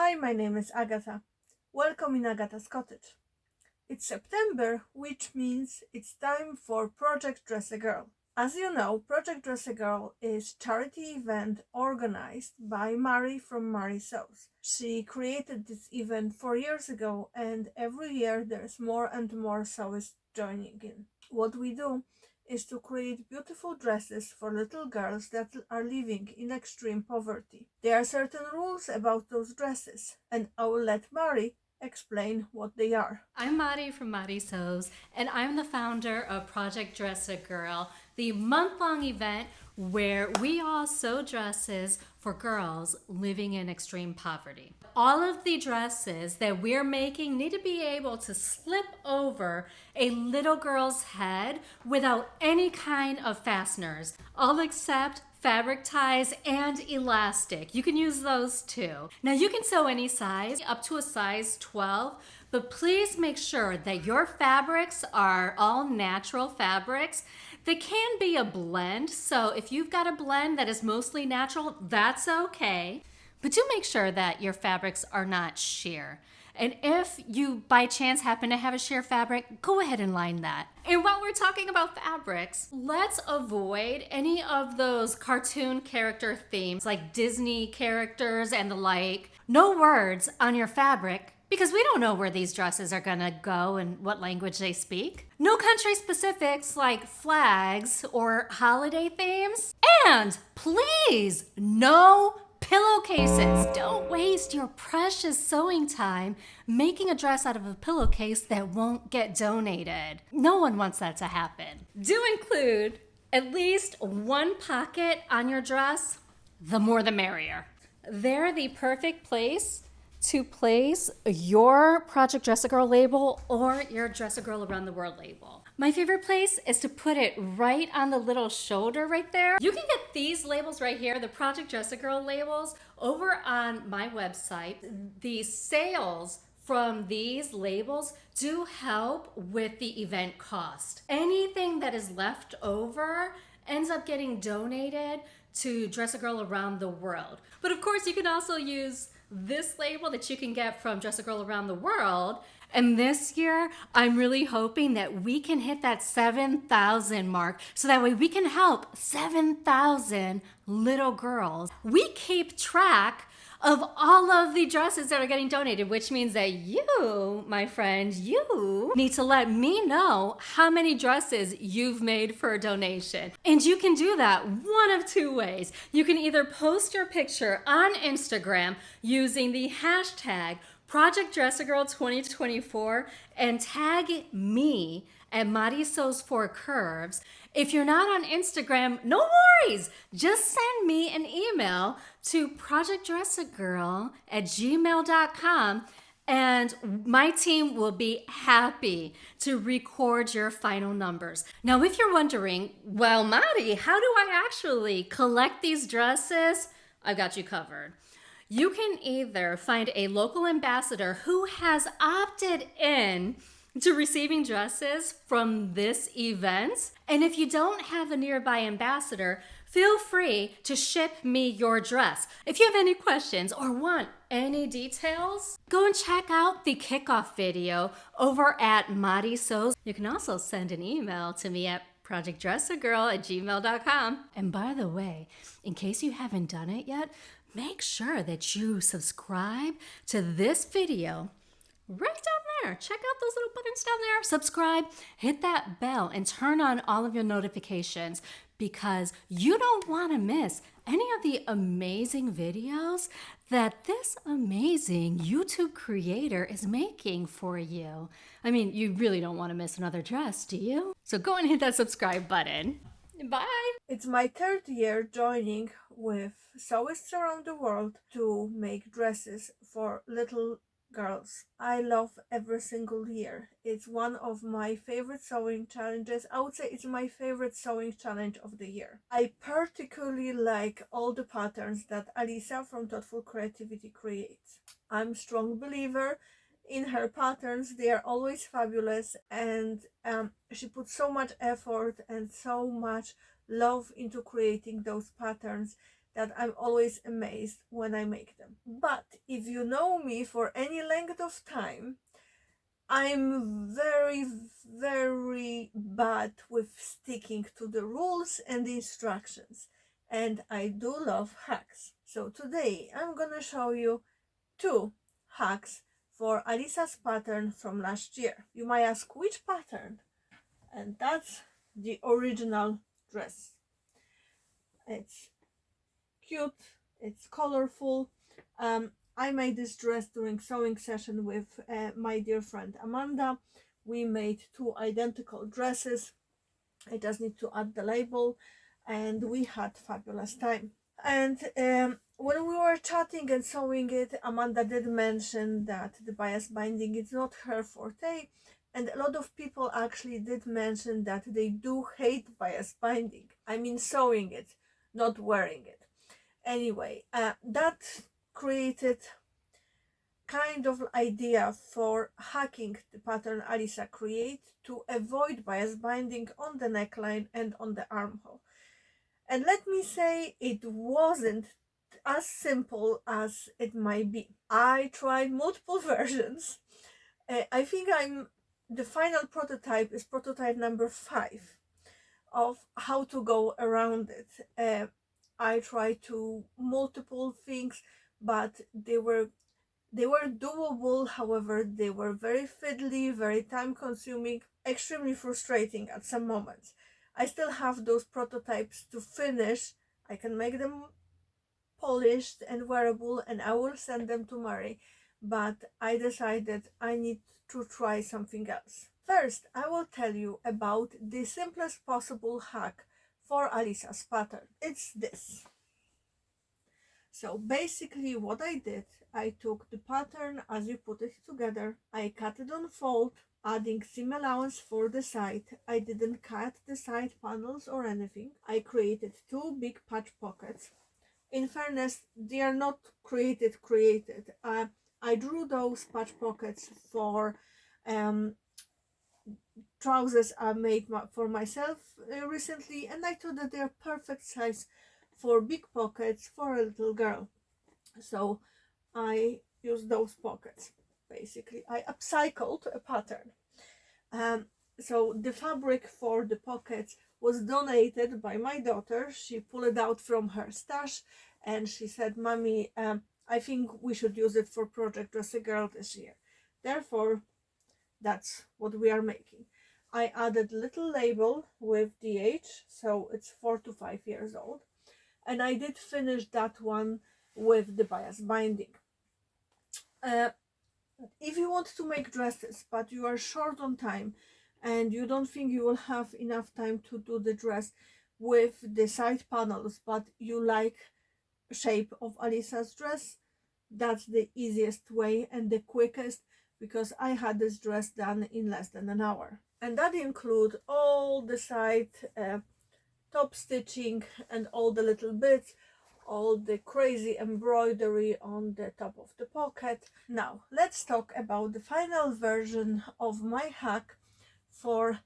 Hi, my name is Agata. Welcome in Agata's Cottage. It's September, which means it's time for Project Dress a Girl. As you know, Project Dress a Girl is a charity event organized by Mari from Mari Sews. She created this event 4 years ago, and every year there's more and more sewists joining in. What we do is to create beautiful dresses for little girls that are living in extreme poverty. There are certain rules about those dresses, and I will let Mari explain what they are. I'm Mari from Mari Sews, and I'm the founder of Project Dress a Girl, the month-long event where we all sew dresses for girls living in extreme poverty. All of the dresses that we're making need to be able to slip over a little girl's head without any kind of fasteners, all except fabric ties and elastic. You can use those too. Now you can sew any size up to a size 12, but please make sure that your fabrics are all natural fabrics. They can be a blend, so if you've got a blend that is mostly natural, that's okay. But do make sure that your fabrics are not sheer. And if you by chance happen to have a sheer fabric, go ahead and line that. And while we're talking about fabrics, let's avoid any of those cartoon character themes like Disney characters and the like. No words on your fabric because we don't know where these dresses are gonna go and what language they speak. No country specifics like flags or holiday themes. And please, no pillowcases. Don't waste your precious sewing time making a dress out of a pillowcase that won't get donated. No one wants that to happen. Do include at least one pocket on your dress. The more the merrier. They're the perfect place to place your Project Dress a Girl label or your Dress a Girl Around the World label. My favorite place is to put it right on the little shoulder right there. You can get these labels right here, the Project Dress a Girl labels, over on my website. The sales from these labels do help with the event cost. Anything that is left over ends up getting donated to Dress a Girl Around the World. But of course, you can also use this label that you can get from Dress a Girl Around the World. And this year, I'm really hoping that we can hit that 7,000 mark so that way we can help 7,000 little girls. We keep track of all of the dresses that are getting donated, which means that you, my friend, you need to let me know how many dresses you've made for a donation. And you can do that one of two ways. You can either post your picture on Instagram using the hashtag Project Dress a Girl 2024 and tag me at Mari Sews for Curves. If you're not on Instagram, no worries. Just send me an email to projectdressagirl@gmail.com and my team will be happy to record your final numbers. Now, if you're wondering, well, Mari, how do I actually collect these dresses? I've got you covered. You can either find a local ambassador who has opted in to receiving dresses from this event. And if you don't have a nearby ambassador, feel free to ship me your dress. If you have any questions or want any details, go and check out the kickoff video over at Mari Sews. You can also send an email to me at projectdressagirl@gmail.com. And by the way, in case you haven't done it yet, make sure that you subscribe to this video right down there. Check out those little buttons down there. Subscribe, hit that bell, and turn on all of your notifications because you don't want to miss any of the amazing videos that this amazing YouTube creator is making for you. I mean, you really don't want to miss another dress, do you? So go and hit that subscribe button. Bye. It's my third year joining with sewists around the world to make dresses for little girls. I love every single year. It's one of my favorite sewing challenges. I would say it's my favorite sewing challenge of the year. I particularly like all the patterns that Alisa from Thoughtful Creativity creates. I'm a strong believer in her patterns. They are always fabulous, and she puts so much effort and so much love into creating those patterns that I'm always amazed when I make them. But if you know me for any length of time, I'm very, very bad with sticking to the rules and the instructions, and I do love hacks. So today I'm gonna show you 2 hacks for Alisa's pattern from last year. You might ask which pattern, and that's the original dress. It's cute, it's colorful. I made this dress during sewing session with my dear friend Amanda. We made 2 identical dresses. I just need to add the label, and we had fabulous time. And when we were chatting and sewing it, Amanda did mention that the bias binding is not her forte, and a lot of people actually did mention that they do hate bias binding. I mean sewing it, not wearing it. Anyway, that created kind of idea for hacking the pattern Alisa create to avoid bias binding on the neckline and on the armhole. And let me say, it wasn't as simple as it might be. I tried multiple versions. I think the final prototype is prototype number 5 of how to go around it. I tried to multiple things, but they were doable. However, they were very fiddly, very time consuming, extremely frustrating at some moments. I still have those prototypes to finish. I can make them polished and wearable, and I will send them to Mary, but I decided I need to try something else. First, I will tell you about the simplest possible hack for Alisa's pattern. It's this. So basically what I did, I took the pattern as you put it together, I cut it on fold, adding seam allowance for the side. I didn't cut the side panels or anything. I created 2 big patch pockets. In fairness, they are not created. I drew those patch pockets for trousers I made for myself recently, and I thought that they're perfect size for big pockets for a little girl. So I used those pockets. Basically, I upcycled a pattern. So the fabric for the pockets was donated by my daughter. She pulled it out from her stash and she said, "Mommy, I think we should use it for Project Dress a Girl this year." Therefore, that's what we are making. I added little label with the age, so it's 4 to 5 years old. And I did finish that one with the bias binding. If you want to make dresses but you are short on time and you don't think you will have enough time to do the dress with the side panels, but you like shape of Alisa's dress, that's the easiest way and the quickest, because I had this dress done in less than an hour. And that include all the side top stitching and all the little bits, all the crazy embroidery on the top of the pocket. Now let's talk about the final version of my hack for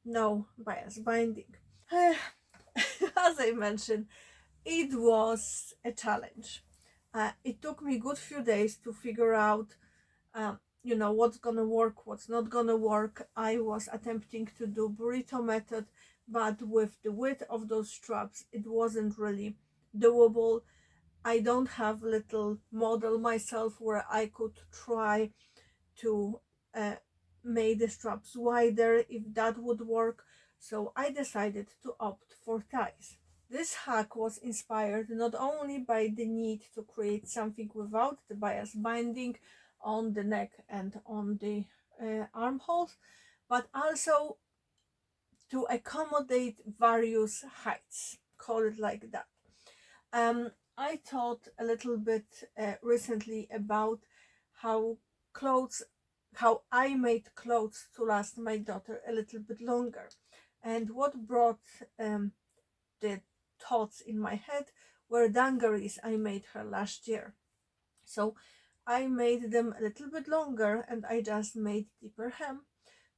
no bias binding. As I mentioned, it was a challenge. It took me a good few days to figure out what's gonna work, what's not gonna work. I was attempting to do burrito method, but with the width of those straps it wasn't really doable. I don't have little model myself where I could try to make the straps wider if that would work, so I decided to opt for ties. This hack was inspired not only by the need to create something without the bias binding on the neck and on the armholes, but also to accommodate various heights, call it like that. I thought a little bit recently about how I made clothes to last my daughter a little bit longer, and what brought the thoughts in my head were dungarees I made her last year. So I made them a little bit longer and I just made deeper hem,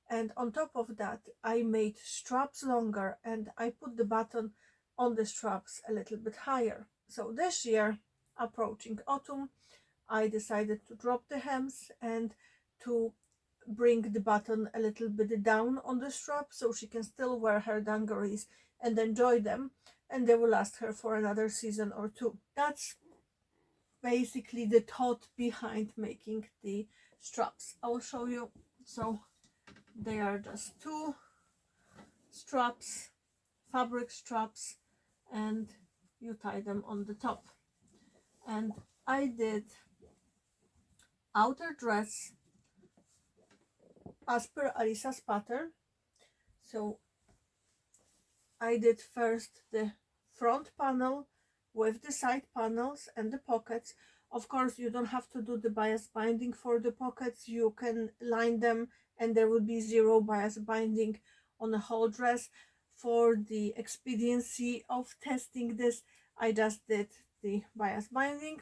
and on top of that I made straps longer and I put the button on the straps a little bit higher. So this year, approaching autumn, I decided to drop the hems and to bring the button a little bit down on the strap so she can still wear her dungarees and enjoy them, and they will last her for another season or two. That's basically the thought behind making the straps. I will show you. So they are just two straps, fabric straps, and you tie them on the top. And I did outer dress as per Alisa's pattern. So I did first the front panel with the side panels and the pockets. Of course, you don't have to do the bias binding for the pockets. You can line them and there will be zero bias binding on the whole dress. For the expediency of testing this, I just did the bias binding.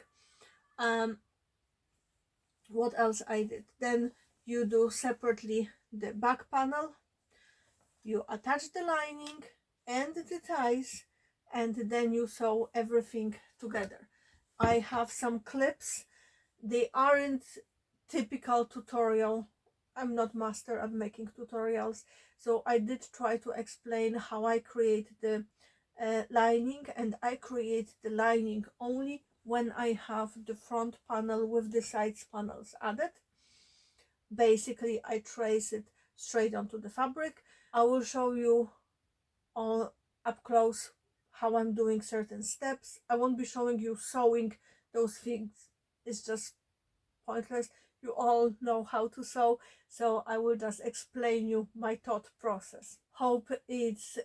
What else I did? Then you do separately the back panel. You attach the lining and the ties, and then you sew everything together. I have some clips. They aren't typical tutorial. I'm not master at making tutorials, so I did try to explain how I create the lining, and I create the lining only when I have the front panel with the sides panels added. Basically, I trace it straight onto the fabric. I will show you all up close how I'm doing certain steps. I won't be showing you sewing those things. It's just pointless. You all know how to sew, so I will just explain you my thought process. Hope it's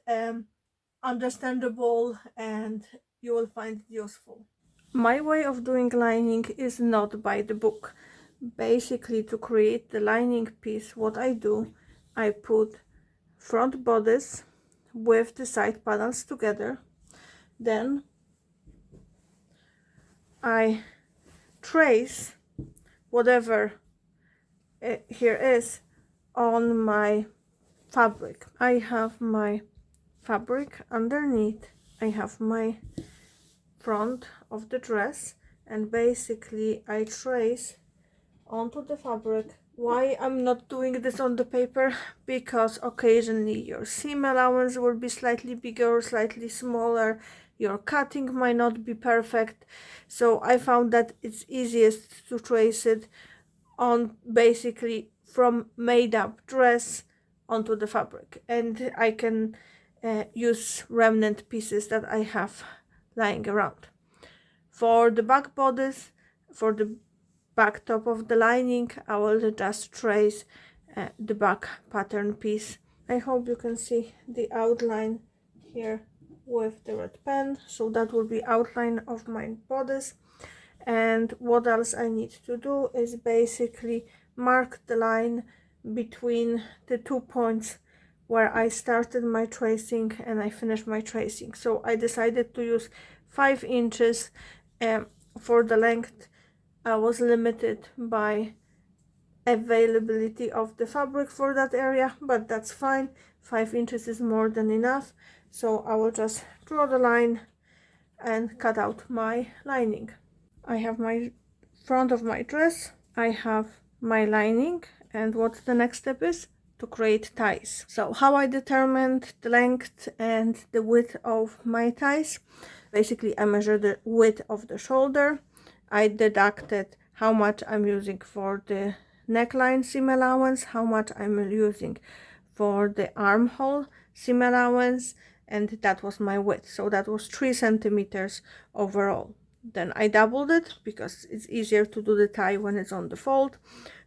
understandable and you will find it useful. My way of doing lining is not by the book. Basically, to create the lining piece, what I do, I put front bodice with the side panels together. Then I trace whatever here is on my fabric. I have my fabric underneath. I have my front of the dress, and basically I trace onto the fabric. Why I'm not doing this on the paper? Because occasionally your seam allowance will be slightly bigger or slightly smaller, your cutting might not be perfect, so I found that it's easiest to trace it on basically from made up dress onto the fabric, and I can use remnant pieces that I have lying around. For the back bodice, for the back top of the lining, I will just trace the back pattern piece. I hope you can see the outline here with the red pen. So that will be outline of my bodice. And what else I need to do is basically mark the line between the 2 points where I started my tracing and I finished my tracing. So I decided to use 5 inches for the length. I was limited by availability of the fabric for that area, but that's fine. 5 inches is more than enough. So I will just draw the line and cut out my lining. I have my front of my dress, I have my lining, and what the next step is? To create ties. So how I determined the length and the width of my ties? Basically, I measured the width of the shoulder. I deducted how much I'm using for the neckline seam allowance, how much I'm using for the armhole seam allowance, and that was my width. So that was 3 centimeters overall. Then I doubled it because it's easier to do the tie when it's on the fold.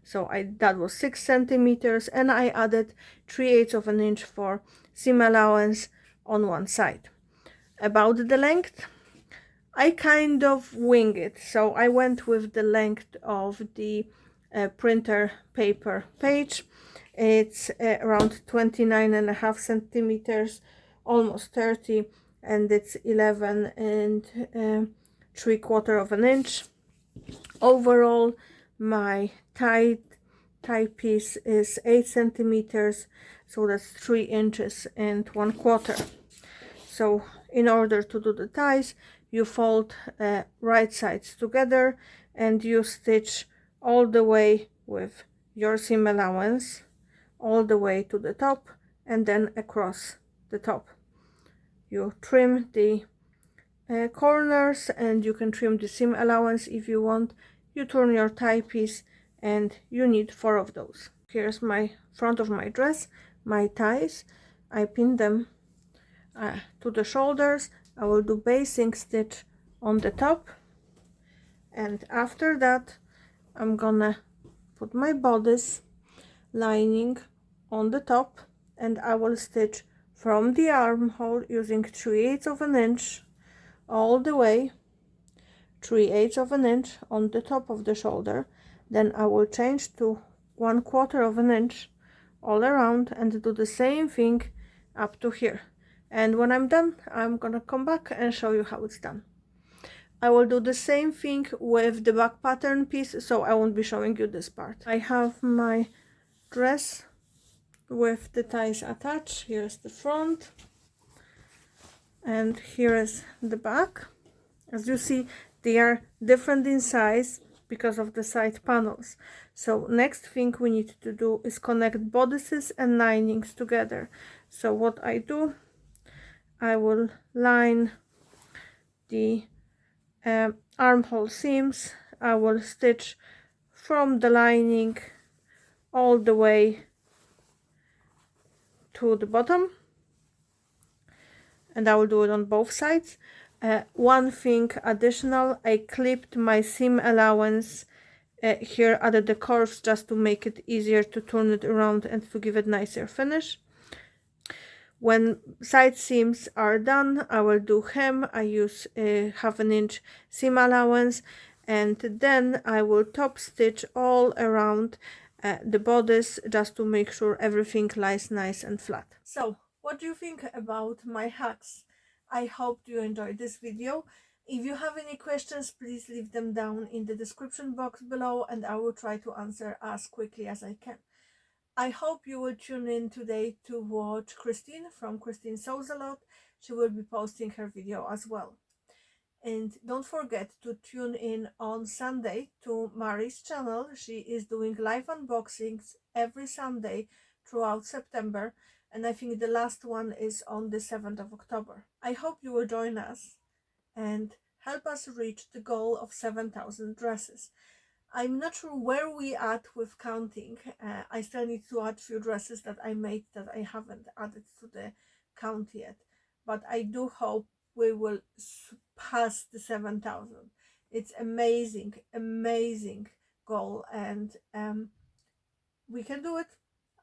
So that was 6 centimeters, and I added 3/8 of an inch for seam allowance on one side. About the length, I kind of wing it. So I went with the length of the printer paper page. It's around 29.5 centimeters, almost 30, and it's 11.75 of an inch. Overall, my tie piece is 8 centimeters, so that's 3 inches and 1/4. So in order to do the ties, you fold right sides together and you stitch all the way with your seam allowance all the way to the top and then across the top. You trim the corners and you can trim the seam allowance if you want. You turn your tie piece and you need 4 of those. Here's my front of my dress, my ties. I pin them to the shoulders. I will do basting stitch on the top, and after that I'm gonna put my bodice lining on the top, and I will stitch from the armhole using 3/8 of an inch all the way 3/8 of an inch on the top of the shoulder. Then I will change to 1/4 of an inch all around and do the same thing up to here. And when I'm done, I'm gonna come back and show you how it's done. I will do the same thing with the back pattern piece, so I won't be showing you this part. I have my dress with the ties attached. Here's the front and here is the back. As you see, they are different in size because of the side panels. So next thing we need to do is connect bodices and linings together. So what I do, I will line the armhole seams. I will stitch from the lining all the way to the bottom, and I will do it on both sides. One thing additional, I clipped my seam allowance here, added the curves just to make it easier to turn it around and to give it nicer finish. When side seams are done, I will do hem. I use 1/2 inch seam allowance, and then I will top stitch all around the bodice just to make sure everything lies nice and flat. So, what do you think about my hacks? I hope you enjoyed this video. If you have any questions, please leave them down in the description box below and I will try to answer as quickly as I can. I hope you will tune in today to watch Christine from Christine Sews a Lot. She will be posting her video as well. And don't forget to tune in on Sunday to Mari's channel. She is doing live unboxings every Sunday throughout September, and I think the last one is on the 7th of October. I hope you will join us and help us reach the goal of 7,000 dresses. I'm not sure where we at with counting. I still need to add few dresses that I made that I haven't added to the count yet, but I do hope we will surpass the 7,000. It's amazing goal, and we can do it.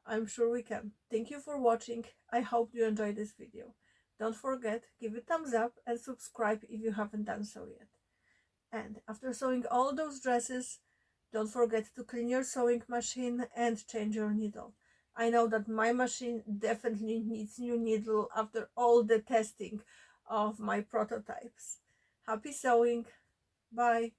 I'm sure we can. Thank you for watching. I hope you enjoyed this video. Don't forget, give it a thumbs up and subscribe if you haven't done so yet. And after sewing all those dresses, don't forget to clean your sewing machine and change your needle. I know that my machine definitely needs new needle after all the testing of my prototypes. Happy sewing. Bye.